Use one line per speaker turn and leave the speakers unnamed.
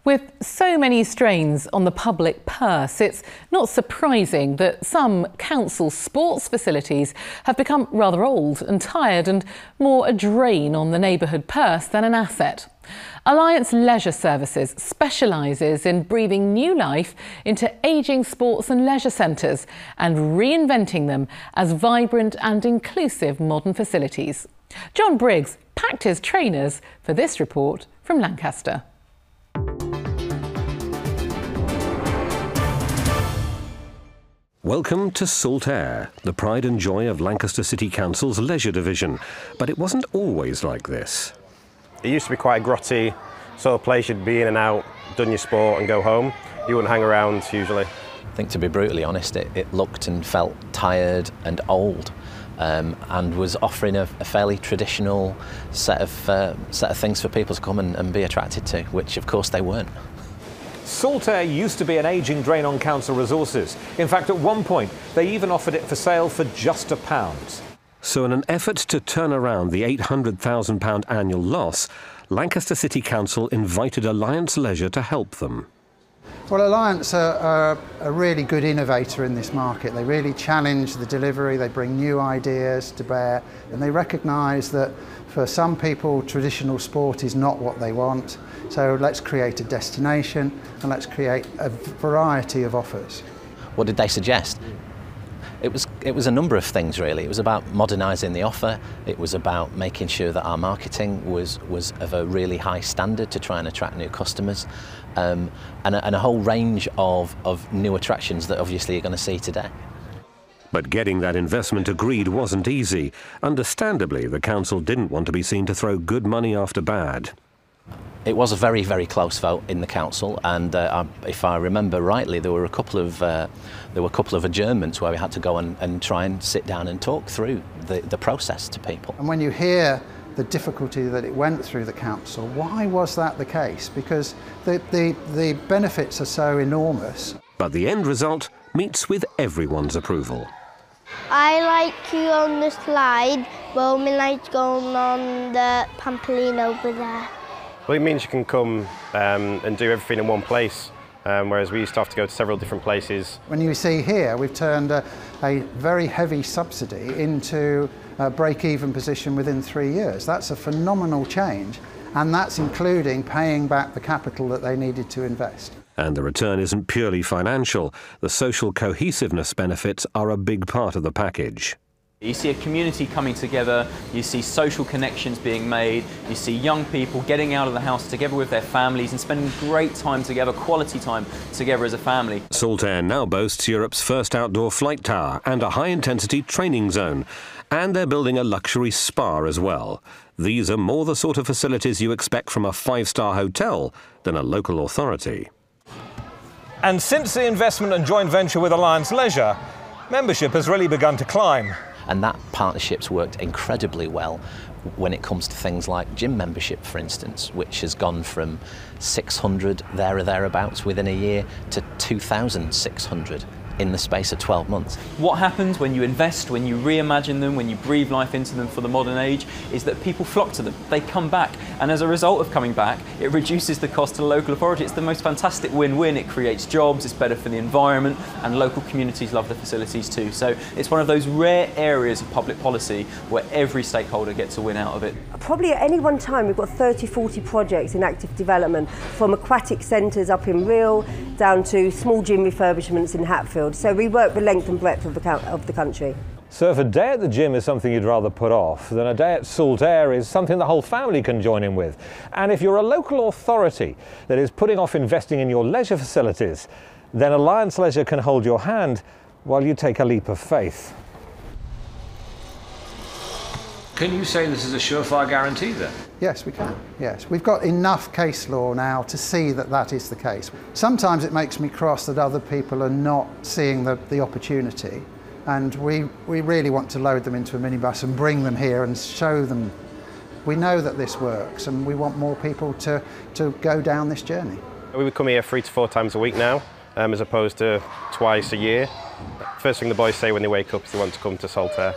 With so many strains on the public purse, it's not surprising that some council sports facilities have become rather old and tired and more a drain on the neighbourhood purse than an asset. Alliance Leisure Services specialises in breathing new life into ageing sports and leisure centres and reinventing them as vibrant and inclusive modern facilities. John Briggs packed his trainers for this report from Lancaster.
Welcome to Salt Ayre, the pride and joy of Lancaster City Council's leisure division. But it wasn't always like this.
It used to be quite a grotty sort of place. You'd be in and out, done your sport and go home. You wouldn't hang around usually.
I think, to be brutally honest, it looked and felt tired and old, and was offering a fairly traditional set of things for people to come and be attracted to, which of course they weren't.
Salt Ayre used to be an ageing drain on council resources. In fact, at one point, they even offered it for sale for just £1.
So in an effort to turn around the £800,000 annual loss, Lancaster City Council invited Alliance Leisure to help them.
Well, Alliance are a really good innovator in this market. They really challenge the delivery, they bring new ideas to bear, and they recognise that for some people traditional sport is not what they want. So let's create a destination and let's create a variety of offers.
What did they suggest? It was a number of things, really. It was about modernising the offer. It was about making sure that our marketing was of a really high standard to try and attract new customers, and a whole range of new attractions that obviously you're going to see today.
But getting that investment agreed wasn't easy. Understandably, the council didn't want to be seen to throw good money after bad.
It was a very, very close vote in the council, and if I remember rightly, there were a couple of adjournments where we had to go and try and sit down and talk through the process to people.
And when you hear the difficulty that it went through the council, why was that the case? Because the benefits are so enormous.
But the end result meets with everyone's approval.
I like you on the slide, but I like going on the trampoline over there.
Well, it means you can come and do everything in one place, whereas we used to have to go to several different places.
When you see here, we've turned a very heavy subsidy into a break-even position within 3 years. That's a phenomenal change, and that's including paying back the capital that they needed to invest.
And the return isn't purely financial. The social cohesiveness benefits are a big part of the package.
You see a community coming together, you see social connections being made, you see young people getting out of the house together with their families and spending great time together, quality time together as a family.
Salt Ayre now boasts Europe's first outdoor flight tower and a high-intensity training zone. And they're building a luxury spa as well. These are more the sort of facilities you expect from a five-star hotel than a local authority.
And since the investment and joint venture with Alliance Leisure, membership has really begun to climb.
And that partnership's worked incredibly well when it comes to things like gym membership, for instance, which has gone from 600 there or thereabouts within a year to 2,600 in the space of 12 months.
What happens when you invest, when you reimagine them, when you breathe life into them for the modern age, is that people flock to them. They come back, and as a result of coming back, it reduces the cost to the local authority. It's the most fantastic win-win. It creates jobs, it's better for the environment, and local communities love the facilities too. So it's one of those rare areas of public policy where every stakeholder gets a win out of it.
Probably at any one time we've got 30, 40 projects in active development, from aquatic centres up in Rhyl down to small gym refurbishments in Hatfield. So we work the length and breadth of the country.
So if a day at the gym is something you'd rather put off, then a day at Salt Ayre is something the whole family can join in with. And if you're a local authority that is putting off investing in your leisure facilities, then Alliance Leisure can hold your hand while you take a leap of faith.
Can you say this is a surefire guarantee then?
Yes, we can. Yes, we've got enough case law now to see that that is the case. Sometimes it makes me cross that other people are not seeing the opportunity, and we really want to load them into a minibus and bring them here and show them. We know that this works, and we want more people to go down this journey.
We would come here 3 to 4 times a week now, as opposed to twice a year. First thing the boys say when they wake up is they want to come to Salt Ayre.